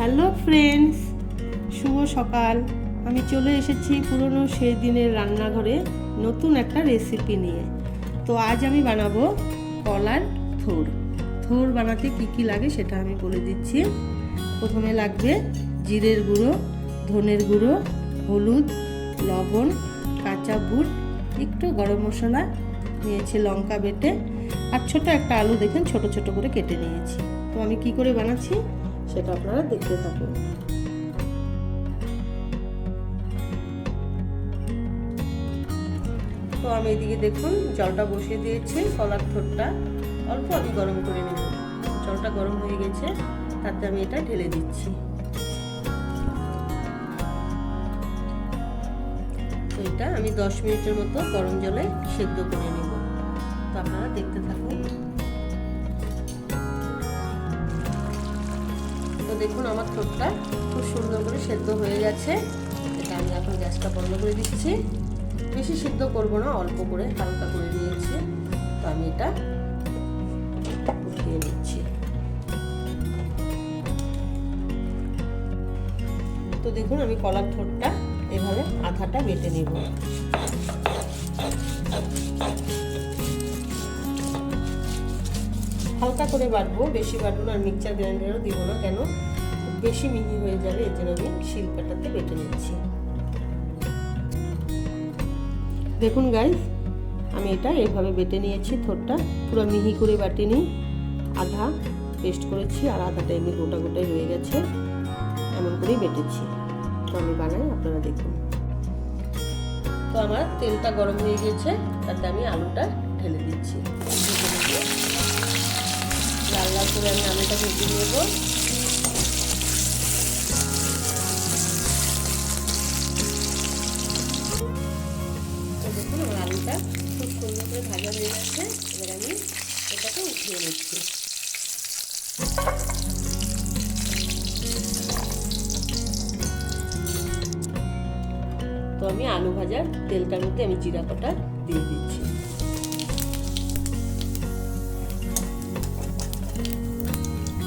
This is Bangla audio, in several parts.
হ্যালো ফ্রেন্ডস, শুভ সকাল। আমি চলে এসেছি পুরনো সেই দিনের রান্নাঘরে নতুন একটা রেসিপি নিয়ে। তো আজ আমি বানাবো কলার থোর। থোর বানাতে কি কি লাগে সেটা আমি বলে দিচ্ছি। প্রথমে লাগবে জিরের গুঁড়ো, ধনের গুঁড়ো, হলুদ, লবণ, কাঁচা বুট, একটু গরম মশলা নিয়েছি, লঙ্কা বেটে, আর ছোট একটা আলু দেখেন ছোট ছোট করে কেটে নিয়েছি। তো আমি কি করে বানাচ্ছি সেটা আপনারা দেখতে থাকুন। তো আমি এদিকে দেখুন জলটা বসিয়ে দিয়েছি, কলার থোরটা অল্প আমি গরম করে নেব। জলটা গরম হয়ে গেছে, তাতে আমি এটা ঢেলে দিচ্ছি। তো এটা আমি 10 মিনিটের মতো গরম জলে সেদ্ধ করে নেব। তো আপনারা দেখতে থাকুন। তো দেখুন আমার থোরটা খুব সুন্দর করে সেদ্ধ হয়ে গেছে। এটা আমি এখন গ্যাসটা বন্ধ করে দিচ্ছি। বেশি সিদ্ধ করব না, অল্প করে হালকা করে নিয়েছি। তো আমি এটা উঠিয়ে নিচ্ছি। তো দেখুন আমি কলার থোরটা এভাবে আধাটা বেটে নেব। হালকা করে বাটবো, বেশি বাটবো না, আর মিক্সচার গ্রাইন্ডারও দিব না, কেন বেশি মিহি হয়ে যাবে। এর জন্য আমি শিলপাটাতে বেটে নিচ্ছি। দেখুন গাইস, আমি এটা এভাবে বেটে নিয়েছি। থোরটা পুরো মিহি করে বাটিনি, আধা পেস্ট করেছি আর আধাটা এমনি গোটা গোটাই রয়ে গেছে, এমন করেই বেটেছি। তো আমি বানাই, আপনারা দেখুন। তো আমার তেলটা গরম হয়ে গেছে, তাতে আমি আলুটা ঢেলে দিচ্ছি। লাল লাল করে আমি আলুটা ভেজে নেব। দেখুন আমার আলুটা খুব সুন্দর করে ভাজা হয়ে গেছে। এবার আমি এটাকে উঠিয়ে নিচ্ছি। তো আমি আলু ভাজার তেলটার মধ্যে আমি জিরা কটা দিয়ে দিচ্ছি।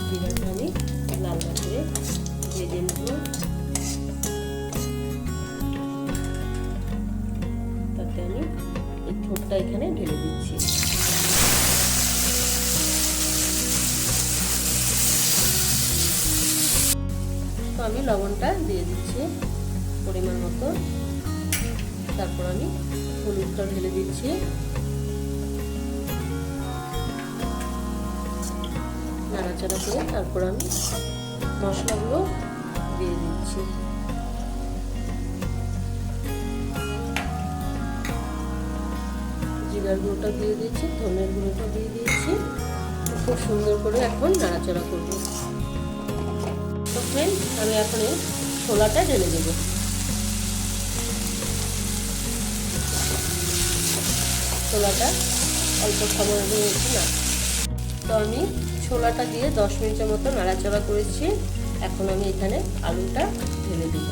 জিরাটা আমি লাল লাল করে ভেজে নেব। তাতে আমি এই থোরটা এখানে ঢেলে দিচ্ছি। তো আমি লবণটা দিয়ে দিচ্ছি পরিমাণ মতো। তারপর আমি হলুদটা ঢেলে দিচ্ছি। নাড়াচাড়া করে তারপর আমি মশলাগুলো দিয়ে দিচ্ছি। জিরার গুঁড়োটা দিয়ে দিচ্ছি, ধনের গুঁড়োটা দিয়ে দিয়েছি। খুব সুন্দর করে এখন নাড়াচাড়া করব। তো ফ্রেন্ডস, আমি এখন এই ছোলাটা ঢেলে দেবো। ছোলাটা অল্প সময় রয়েছে না। তো আমি ছোলাটা দিয়ে 10 মিনিটের মতো নাড়াচাড়া করেছি। এখন আমি এখানে আলুটা ঢেলে দেব।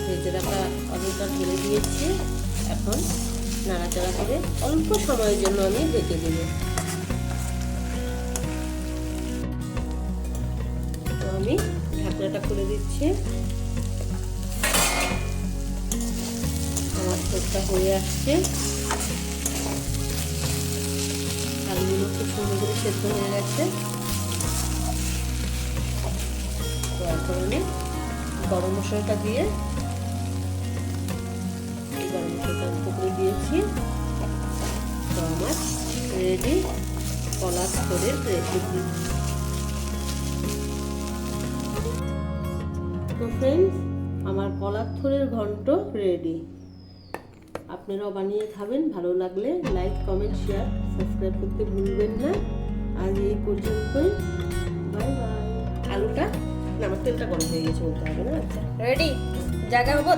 ভেজে রাখা আলুটা ঢেলে দিয়েছি। এখন নাড়াচাড়া করে অল্প সময়ের জন্য আমি ঢেকে দেব। তো আমি ঢাকনাটা খুলে দিচ্ছি। আমার থোরটা হয়ে আসছে। আলুগুলো খুব সুন্দর করে সেদ্ধ হয়ে গেছে। তো এখন আমি গরম মশলাটা দিয়ে, গরম মশলাটা উপরে দিয়েছি। তো আমার রেডি কলার থোরের রেসিপি। তো ফ্রেন্ডস, আমার কলার থোরের ঘন্ট রেডি। আপনারাও বানিয়ে খাবেন। ভালো লাগলে লাইক, কমেন্ট, শেয়ার, সাবস্ক্রাইব করতে ভুলবেন না। আজ এই পর্যন্তই, বাই বাই। আলুটা না, আমার তেলটা গরম হয়ে গেছে বলতে হবে না। আচ্ছা, রেডি জায়গা হবো।